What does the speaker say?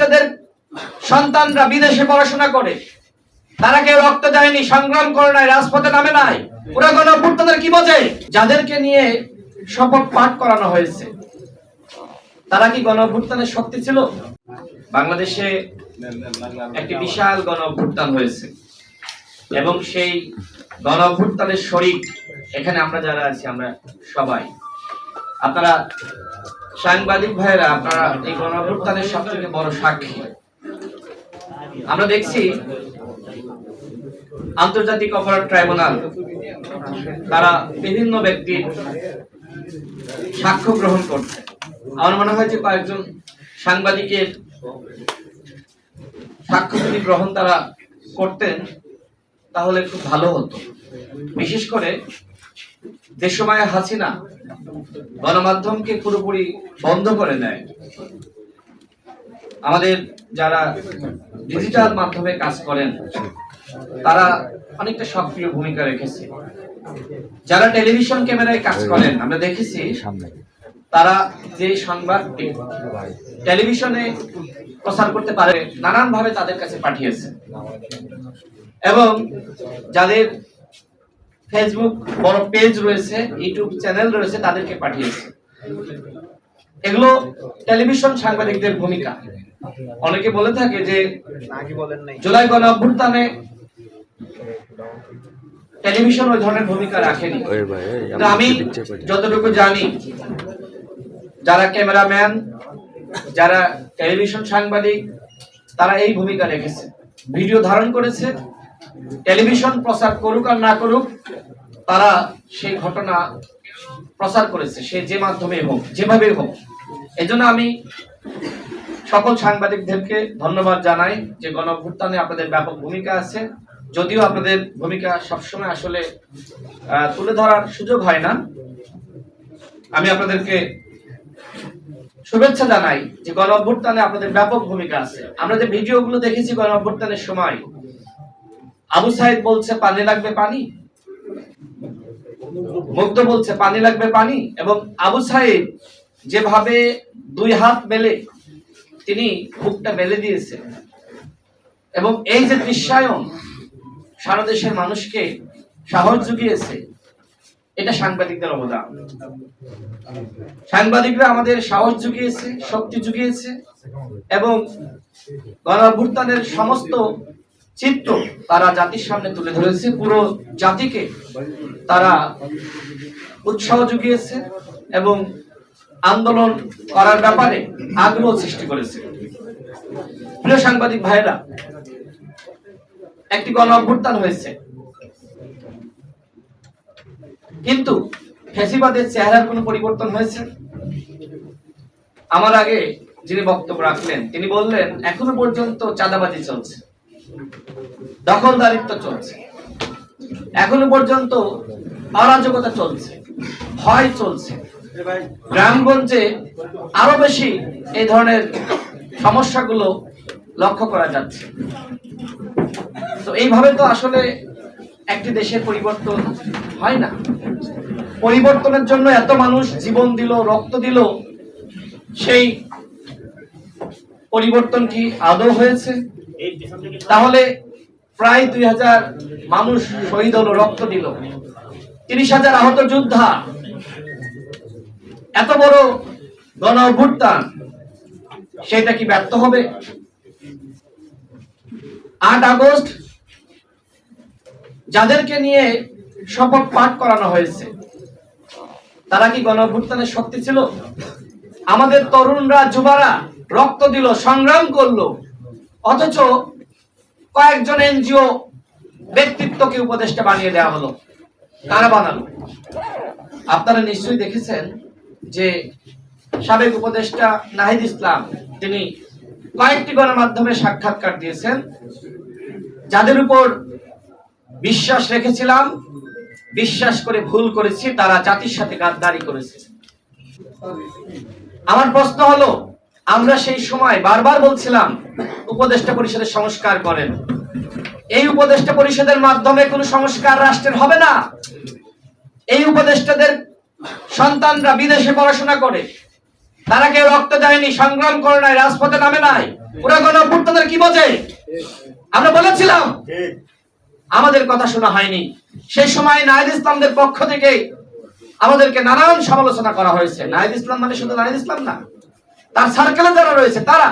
উপদেষ্টাদের সন্তানরা বিদেশে পড়াশোনা করে, তারা কেউ রক্ত দেয়নি, সংগ্রাম করে নাই, রাজপথে নামে নাই। ওরা গণঅভ্যুত্থানের কি বোঝে? যাদেরকে নিয়ে শপথ পাঠ করানো হয়েছে তারা কি গণঅভ্যুত্থানের শক্তি ছিল? বাংলাদেশে একটি বিশাল গণঅভ্যুত্থান হয়েছে এবং সেই গণঅভ্যুত্থানের শরীক এখানে আমরা যারা আছি আমরা সবাই। আপনারা সাংবাদিক ভাইয়েরা, আপনারা এই গণঅভ্যুত্থানের সবথেকে বড় সাক্ষী। আমরা দেখছি আন্তর্জাতিক অপরাধ ট্রাইব্যুনাল তারা বিভিন্ন ব্যক্তির সাক্ষ্য গ্রহণ করছে। আমার মনে হয় যে কয়েকজন সাংবাদিকের সাক্ষ্য যদি গ্রহণ তারা করতেন তাহলে খুব ভালো হতো। বিশেষ করে দেশমায়া হাসিনা গণমাধ্যমকে পুরোপুরি বন্ধ করে দেয়। আমাদের যারা ডিজিটাল মাধ্যমে কাজ করেন তারা অনেকটা সক্রিয় ভূমিকা রেখেছে। যারা টেলিভিশন ক্যামেরায় কাজ করেন আমরা দেখেছি তারা যে সংবাদ টেলিভিশনে প্রচার করতে পারে নানান ভাবে তাদের কাছে পাঠিয়েছে, এবং যাদের ফেসবুক বড় পেজ রয়েছে, ইউটিউব চ্যানেল রয়েছে তাদেরকে পাঠিয়েছে। এগুলো টেলিভিশন সাংবাদিকদের ভূমিকা। অনেকে বলে থাকে যে জুলাই গণঅভ্যুত্থানে টেলিভিশন ওই ধরনের ভূমিকা রাখেনি। আমি যতটুকু জানি যারা ক্যামেরাম্যান, যারা টেলিভিশন সাংবাদিক তারা এই ভূমিকা রেখেছে, ভিডিও ধারণ করেছে। টেলিভিশন প্রচার করুক আর না করুক তারা সেই ঘটনা প্রচার করেছে, সে যে মাধ্যমে হোক, যেভাবে হোক। এজন্য আমি সকল সাংবাদিকদেরকে ধন্যবাদ জানাই যে গণঅভ্যুত্থানে আপনাদের ব্যাপক ভূমিকা আছে। যদিও আপনাদের ভূমিকা সবসময় আসলে তুলে ধরার সুযোগ হয় না। আমি আপনাদেরকে শুভেচ্ছা জানাই যে গণঅভ্যুত্থানে আপনাদের ব্যাপক ভূমিকা আছে। আমরা যে ভিডিওগুলো দেখেছি গণঅভ্যুত্থানের সময়, আবু সাইদ বলছে পানি লাগবে পানি, মুগ্ধ বলছে পানি লাগবে পানি, এবং আবু সাইদ যেভাবে দুই হাত মেলে তিনি বুকটা মেলে দিয়েছে, এবং এই যে দৃশ্যায়ন সারা দেশের মানুষকে সাহস জুগিয়েছে, এটা সাংবাদিকদের অবদান। সাংবাদিকরা আমাদের সাহস জুগিয়েছে, শক্তি জুগিয়েছে, এবং গণঅভ্যুত্থানের সমস্ত চিত্র তারা জাতির সামনে তুলে ধরেছে। পুরো জাতিকে তারা উৎসাহ জুগিয়েছে এবং আন্দোলন করার ব্যাপারে আগ্রহ সৃষ্টি করেছে। প্রিয় সাংবাদিক ভাইরা, একটি গণঅভ্যুত্থান হয়েছে, কিন্তু ফ্যাসিবাদের চেহারার কোনো পরিবর্তন হয়েছে? আমার আগে যিনি বক্তব্য রাখলেন তিনি বললেন এখনো পর্যন্ত চাঁদাবাজি চলছে, দখলদারিত্ব চলছে, এখনো পর্যন্ত অরাজকতা চলছে, ভয় চলছে। গ্রামগঞ্জে আরো বেশি এই ধরনের সমস্যাগুলো লক্ষ্য করা যাচ্ছে। তো এইভাবে তো আসলে একটি দেশের পরিবর্তন হয় না। পরিবর্তনের জন্য এত মানুষ জীবন দিল, রক্ত দিল, সেই পরিবর্তন কি আদৌ হয়েছে? তাহলে প্রায় 2000 মানুষ শহীদ হলো, রক্ত দিল, 30,000 আহত যোদ্ধা, এত বড় গণঅভ্যুত্থান, সেটা কি ব্যর্থ হবে? 8 আগস্ট যাদেরকে নিয়ে শপথ পাঠ করানো হয়েছে তারা কি গণঅভ্যুত্থানের শক্তি ছিল? আমাদের তরুণরা, যুবারা রক্ত দিল, সংগ্রাম করলো, অথচ কয়েকজন এনজিও ব্যক্তিত্বকে উপদেষ্টা বানিয়ে দেওয়া হলো। কারা বানালো? আপনারা নিশ্চয়ই দেখেছেন যে সাবেক উপদেষ্টা নাহিদ ইসলাম তিনি কয়েকটি গণমাধ্যমে সাক্ষাৎকার দিয়েছেন। যাদের উপর বিশ্বাস রেখেছিলাম, বিশ্বাস করে ভুল করেছি, তারা জাতির সাথে গাদ্দারি করেছে। আমার প্রশ্ন হলো, আমরা সেই সময় বারবার বলছিলাম উপদেষ্টা পরিষদের সংস্কার করেন। এই উপদেষ্টা পরিষদের মাধ্যমে কোনো সংস্কার রাষ্ট্রের হবে না। এই উপদেষ্টাদের সন্তানরা বিদেশে পড়াশোনা করে, তারা কেউ রক্ত দেয়নি, সংগ্রাম করে নাই, রাজপথে নামে নাই। ওরা গণঅভ্যুত্থানের কি বোঝে? আমরা বলেছিলাম, আমাদের কথা শোনা হয়নি। সেই সময় নাহিদ ইসলামদের পক্ষ থেকে আমাদেরকে নানান সমালোচনা করা হয়েছে। নাহিদ ইসলাম মানে শুধু নাহিদ ইসলাম না, তার সার্কেলে যারা রয়েছে তারা